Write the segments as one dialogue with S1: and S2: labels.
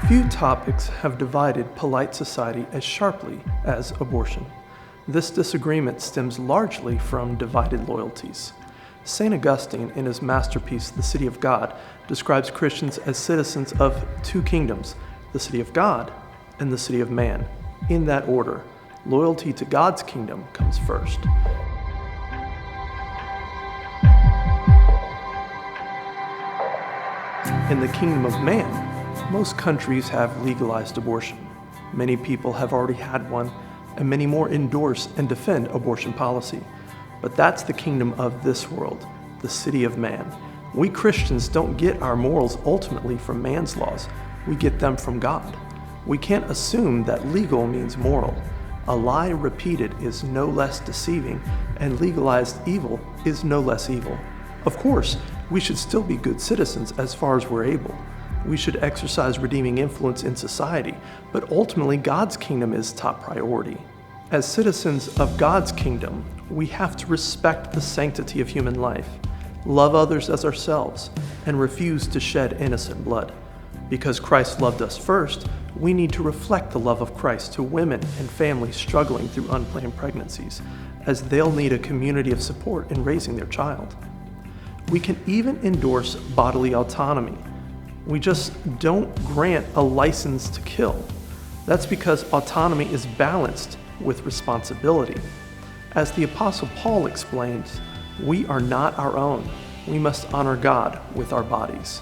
S1: Few topics have divided polite society as sharply as abortion. This disagreement stems largely from divided loyalties. St. Augustine, in his masterpiece, The City of God, describes Christians as citizens of two kingdoms, the city of God and the city of man. In that order, loyalty to God's kingdom comes first. In the kingdom of man, most countries have legalized abortion. Many people have already had one, and many more endorse and defend abortion policy. But that's the kingdom of this world, the city of man. We Christians don't get our morals ultimately from man's laws. We get them from God. We can't assume that legal means moral. A lie repeated is no less deceiving, and legalized evil is no less evil. Of course, we should still be good citizens as far as we're able. We should exercise redeeming influence in society, but ultimately God's kingdom is top priority. As citizens of God's kingdom, we have to respect the sanctity of human life, love others as ourselves, and refuse to shed innocent blood. Because Christ loved us first, we need to reflect the love of Christ to women and families struggling through unplanned pregnancies, as they'll need a community of support in raising their child. We can even endorse bodily autonomy. We just don't grant a license to kill. That's because autonomy is balanced with responsibility. As the Apostle Paul explains, we are not our own. We must honor God with our bodies.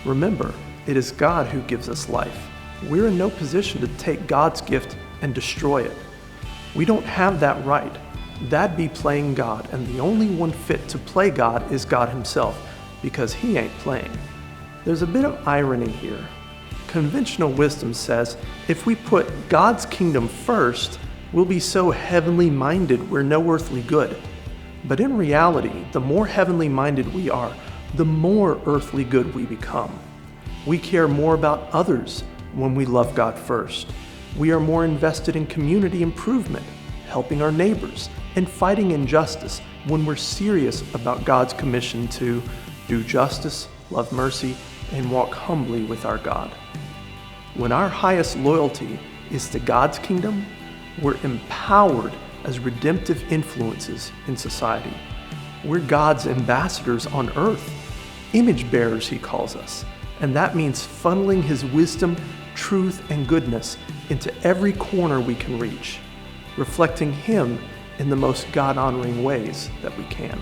S1: Remember, it is God who gives us life. We're in no position to take God's gift and destroy it. We don't have that right. That'd be playing God, and the only one fit to play God is God himself, because he ain't playing. There's a bit of irony here. Conventional wisdom says if we put God's kingdom first, we'll be so heavenly minded we're no earthly good. But in reality, the more heavenly minded we are, the more earthly good we become. We care more about others when we love God first. We are more invested in community improvement, helping our neighbors, and fighting injustice when we're serious about God's commission to do justice, love mercy, and walk humbly with our God. When our highest loyalty is to God's kingdom, we're empowered as redemptive influences in society. We're God's ambassadors on earth, image bearers, he calls us, and that means funneling his wisdom, truth, and goodness into every corner we can reach, reflecting him in the most God-honoring ways that we can.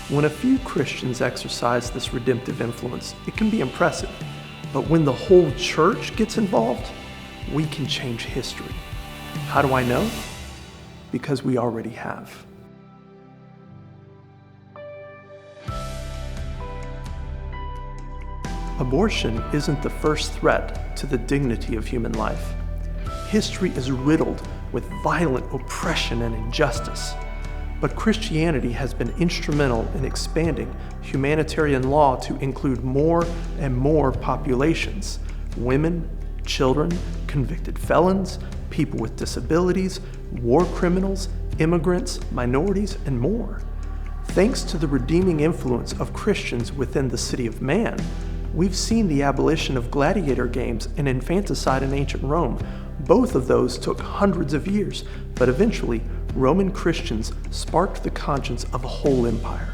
S1: When a few Christians exercise this redemptive influence, it can be impressive. But when the whole church gets involved, we can change history. How do I know? Because we already have. Abortion isn't the first threat to the dignity of human life. History is riddled with violent oppression and injustice. But Christianity has been instrumental in expanding humanitarian law to include more and more populations: women, children, convicted felons, people with disabilities, war criminals, immigrants, minorities, and more. Thanks to the redeeming influence of Christians within the city of man, we've seen the abolition of gladiator games and infanticide in ancient Rome. Both of those took hundreds of years, but eventually Roman Christians sparked the conscience of a whole empire.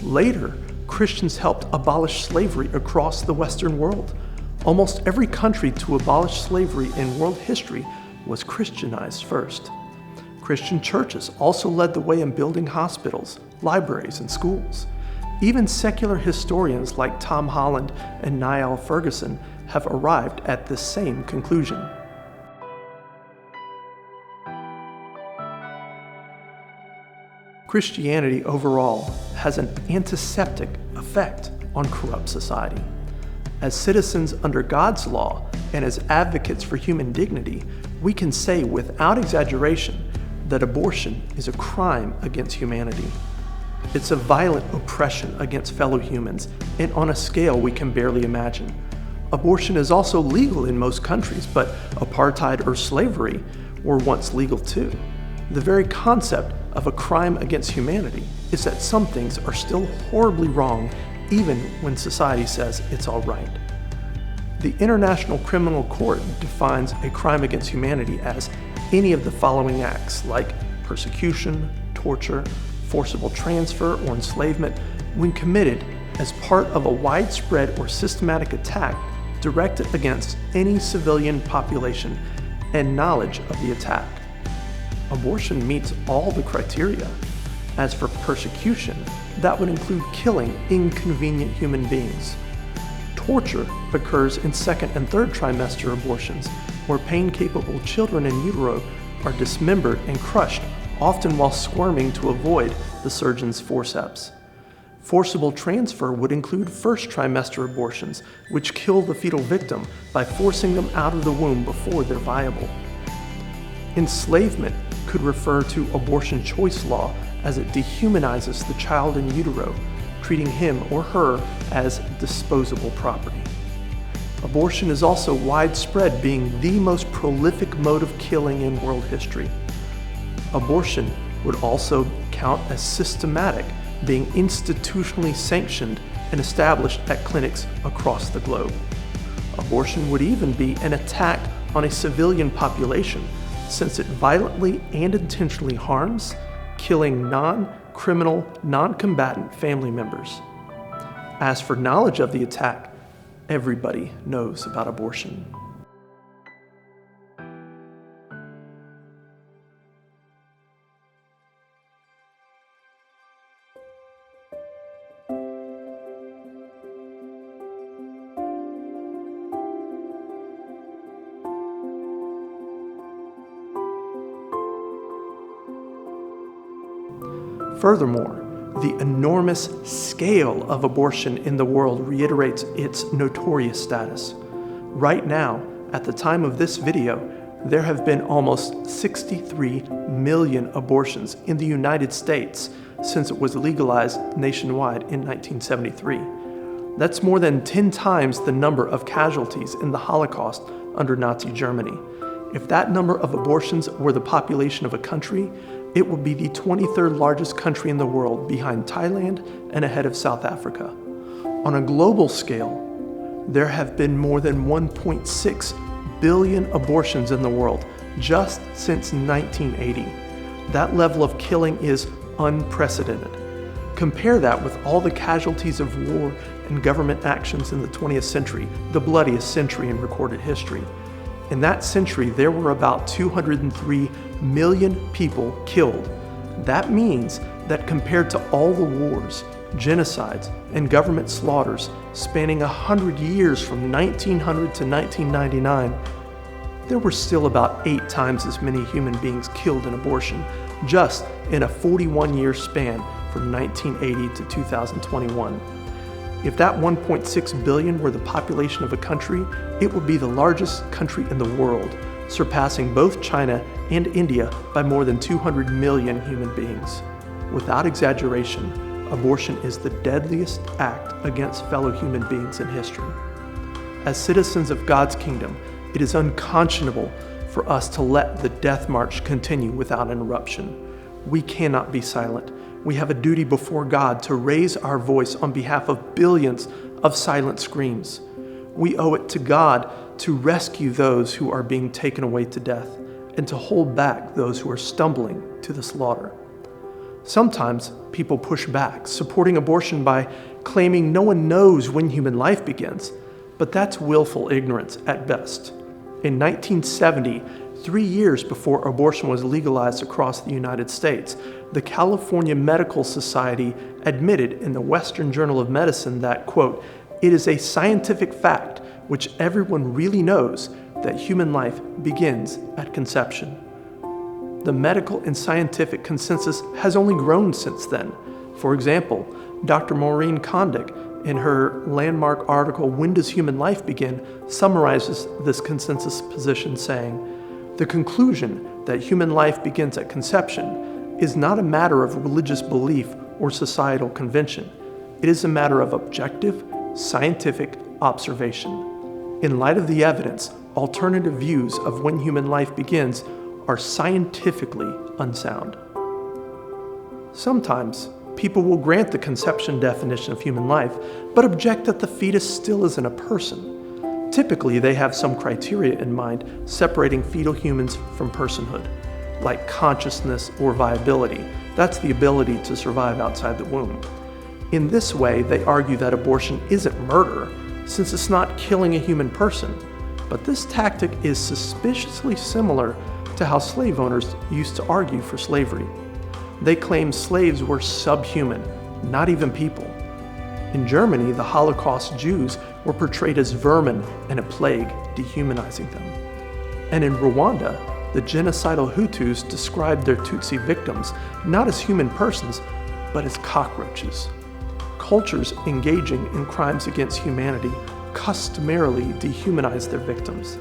S1: Later, Christians helped abolish slavery across the Western world. Almost every country to abolish slavery in world history was Christianized first. Christian churches also led the way in building hospitals, libraries, and schools. Even secular historians like Tom Holland and Niall Ferguson have arrived at the same conclusion. Christianity overall has an antiseptic effect on corrupt society. As citizens under God's law and as advocates for human dignity, we can say without exaggeration that abortion is a crime against humanity. It's a violent oppression against fellow humans, and on a scale we can barely imagine. Abortion is also legal in most countries, but apartheid or slavery were once legal too. The very concept of a crime against humanity is that some things are still horribly wrong even when society says it's all right. The International Criminal Court defines a crime against humanity as any of the following acts, like persecution, torture, forcible transfer, or enslavement, when committed as part of a widespread or systematic attack directed against any civilian population and knowledge of the attack. Abortion meets all the criteria. As for persecution, that would include killing inconvenient human beings. Torture occurs in second and third trimester abortions, where pain-capable children in utero are dismembered and crushed, often while squirming to avoid the surgeon's forceps. Forcible transfer would include first trimester abortions, which kill the fetal victim by forcing them out of the womb before they're viable. Enslavement could refer to abortion choice law, as it dehumanizes the child in utero, treating him or her as disposable property. Abortion is also widespread, being the most prolific mode of killing in world history. Abortion would also count as systematic, being institutionally sanctioned and established at clinics across the globe. Abortion would even be an attack on a civilian population, since it violently and intentionally harms, killing non-criminal, non-combatant family members. As for knowledge of the attack, everybody knows about abortion. Furthermore, the enormous scale of abortion in the world reiterates its notorious status. Right now, at the time of this video, there have been almost 63 million abortions in the United States since it was legalized nationwide in 1973. That's more than 10 times the number of casualties in the Holocaust under Nazi Germany. If that number of abortions were the population of a country, it would be the 23rd largest country in the world, behind Thailand and ahead of South Africa. On a global scale, there have been more than 1.6 billion abortions in the world just since 1980. That level of killing is unprecedented. Compare that with all the casualties of war and government actions in the 20th century, the bloodiest century in recorded history. In that century, there were about 203 million people killed. That means that compared to all the wars, genocides, and government slaughters spanning 100 years from 1900 to 1999, there were still about 8 times as many human beings killed in abortion, just in a 41-year span from 1980 to 2021. If that 1.6 billion were the population of a country, it would be the largest country in the world, surpassing both China and India by more than 200 million human beings. Without exaggeration, abortion is the deadliest act against fellow human beings in history. As citizens of God's kingdom, it is unconscionable for us to let the death march continue without interruption. We cannot be silent. We have a duty before God to raise our voice on behalf of billions of silent screams. We owe it to God to rescue those who are being taken away to death and to hold back those who are stumbling to the slaughter. Sometimes people push back, supporting abortion by claiming no one knows when human life begins, but that's willful ignorance at best. In 1970, 3 years before abortion was legalized across the United States, the California Medical Society admitted in the Western Journal of Medicine that, quote, "It is a scientific fact which everyone really knows that human life begins at conception." The medical and scientific consensus has only grown since then. For example, Dr. Maureen Kondik, in her landmark article, "When Does Human Life Begin?" summarizes this consensus position, saying, "The conclusion that human life begins at conception is not a matter of religious belief or societal convention. It is a matter of objective, scientific observation. In light of the evidence, alternative views of when human life begins are scientifically unsound." Sometimes, people will grant the conception definition of human life, but object that the fetus still isn't a person. Typically, they have some criteria in mind separating fetal humans from personhood, like consciousness or viability. That's the ability to survive outside the womb. In this way, they argue that abortion isn't murder, since it's not killing a human person. But this tactic is suspiciously similar to how slave owners used to argue for slavery. They claimed slaves were subhuman, not even people. In Germany, the Holocaust Jews were portrayed as vermin and a plague, dehumanizing them. And in Rwanda, the genocidal Hutus described their Tutsi victims not as human persons, but as cockroaches. Cultures engaging in crimes against humanity customarily dehumanize their victims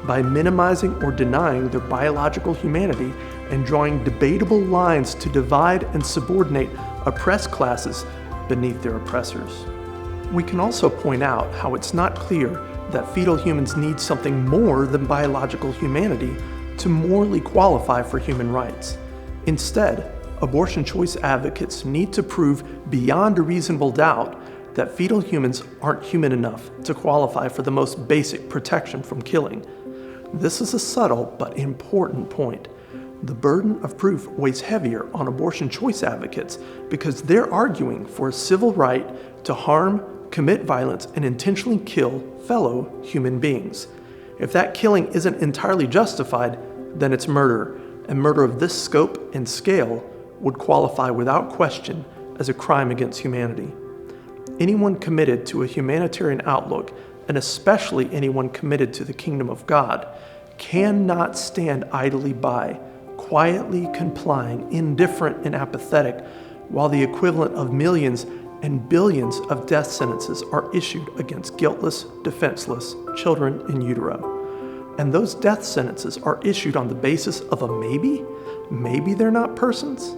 S1: by minimizing or denying their biological humanity and drawing debatable lines to divide and subordinate oppressed classes beneath their oppressors. We can also point out how it's not clear that fetal humans need something more than biological humanity to morally qualify for human rights. Instead, abortion choice advocates need to prove beyond a reasonable doubt that fetal humans aren't human enough to qualify for the most basic protection from killing. This is a subtle but important point. The burden of proof weighs heavier on abortion choice advocates because they're arguing for a civil right to harm, commit violence, and intentionally kill fellow human beings. If that killing isn't entirely justified, then it's murder, and murder of this scope and scale would qualify without question as a crime against humanity. Anyone committed to a humanitarian outlook, and especially anyone committed to the kingdom of God, cannot stand idly by, quietly complying, indifferent and apathetic, while the equivalent of millions and billions of death sentences are issued against guiltless, defenseless children in utero. And those death sentences are issued on the basis of a maybe? Maybe they're not persons?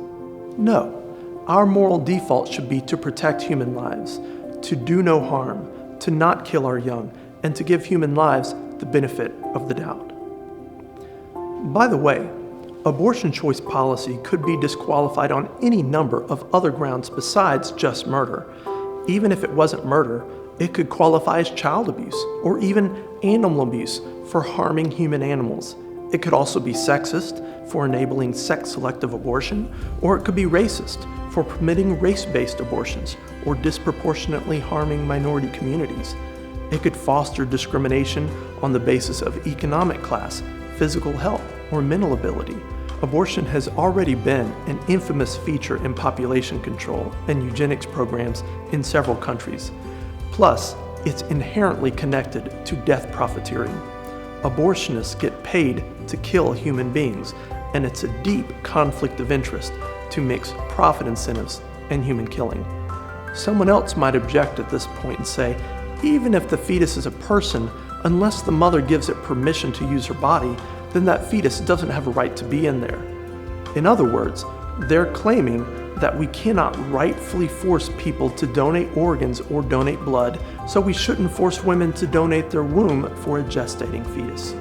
S1: No. Our moral default should be to protect human lives, to do no harm, to not kill our young, and to give human lives the benefit of the doubt. By the way, abortion choice policy could be disqualified on any number of other grounds besides just murder. Even if it wasn't murder, it could qualify as child abuse or even animal abuse for harming human animals. It could also be sexist for enabling sex-selective abortion, or it could be racist for permitting race-based abortions or disproportionately harming minority communities. It could foster discrimination on the basis of economic class, physical health, or mental ability. Abortion has already been an infamous feature in population control and eugenics programs in several countries. Plus, it's inherently connected to death profiteering. Abortionists get paid to kill human beings, and it's a deep conflict of interest to mix profit incentives and human killing. Someone else might object at this point and say, even if the fetus is a person, unless the mother gives it permission to use her body, then that fetus doesn't have a right to be in there. In other words, they're claiming that we cannot rightfully force people to donate organs or donate blood, so we shouldn't force women to donate their womb for a gestating fetus.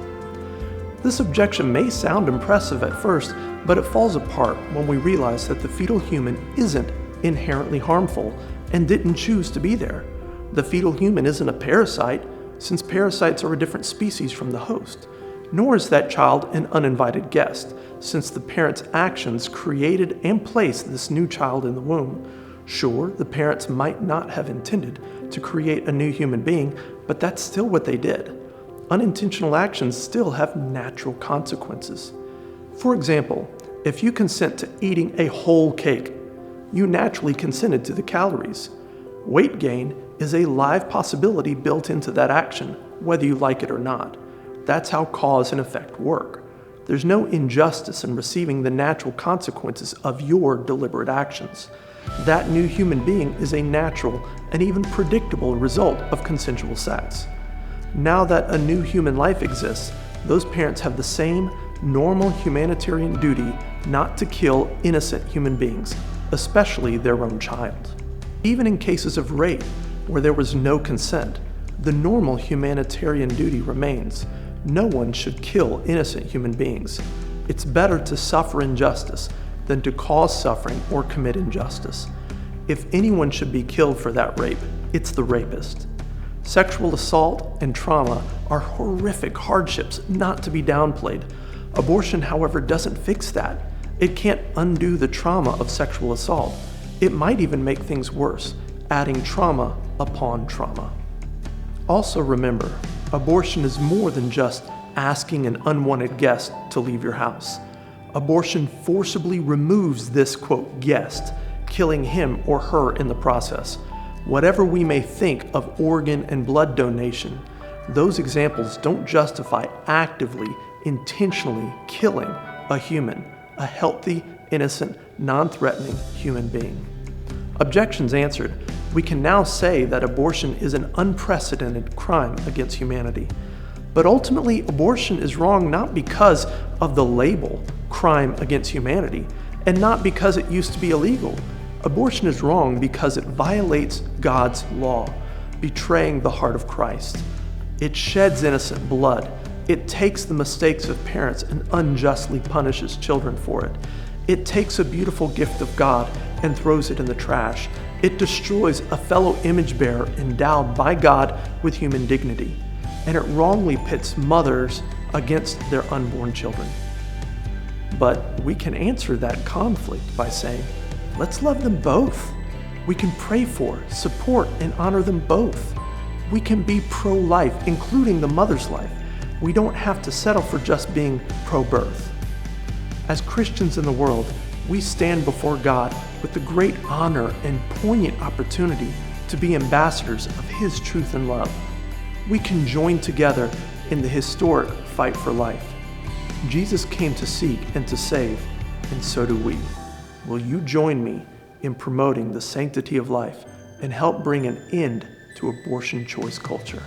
S1: This objection may sound impressive at first, but it falls apart when we realize that the fetal human isn't inherently harmful and didn't choose to be there. The fetal human isn't a parasite, since parasites are a different species from the host. Nor is that child an uninvited guest, since the parent's actions created and placed this new child in the womb. Sure, the parents might not have intended to create a new human being, but that's still what they did. Unintentional actions still have natural consequences. For example, if you consent to eating a whole cake, you naturally consented to the calories. Weight gain is a live possibility built into that action, whether you like it or not. That's how cause and effect work. There's no injustice in receiving the natural consequences of your deliberate actions. That new human being is a natural and even predictable result of consensual sex. Now that a new human life exists, those parents have the same normal humanitarian duty not to kill innocent human beings, especially their own child. Even in cases of rape, where there was no consent, the normal humanitarian duty remains. No one should kill innocent human beings. It's better to suffer injustice than to cause suffering or commit injustice. If anyone should be killed for that rape, it's the rapist. Sexual assault and trauma are horrific hardships not to be downplayed. Abortion, however, doesn't fix that. It can't undo the trauma of sexual assault. It might even make things worse, adding trauma upon trauma. Also remember, abortion is more than just asking an unwanted guest to leave your house. Abortion forcibly removes this, quote, guest, killing him or her in the process. Whatever we may think of organ and blood donation, those examples don't justify actively, intentionally killing a human, a healthy, innocent, non-threatening human being. Objections answered, we can now say that abortion is an unprecedented crime against humanity. But ultimately, abortion is wrong not because of the label, crime against humanity, and not because it used to be illegal. Abortion is wrong because it violates God's law, betraying the heart of Christ. It sheds innocent blood. It takes the mistakes of parents and unjustly punishes children for it. It takes a beautiful gift of God and throws it in the trash. It destroys a fellow image bearer endowed by God with human dignity. And it wrongly pits mothers against their unborn children. But we can answer that conflict by saying, let's love them both. We can pray for, support, and honor them both. We can be pro-life, including the mother's life. We don't have to settle for just being pro-birth. As Christians in the world, we stand before God with the great honor and poignant opportunity to be ambassadors of His truth and love. We can join together in the historic fight for life. Jesus came to seek and to save, and so do we. Will you join me in promoting the sanctity of life and help bring an end to abortion choice culture?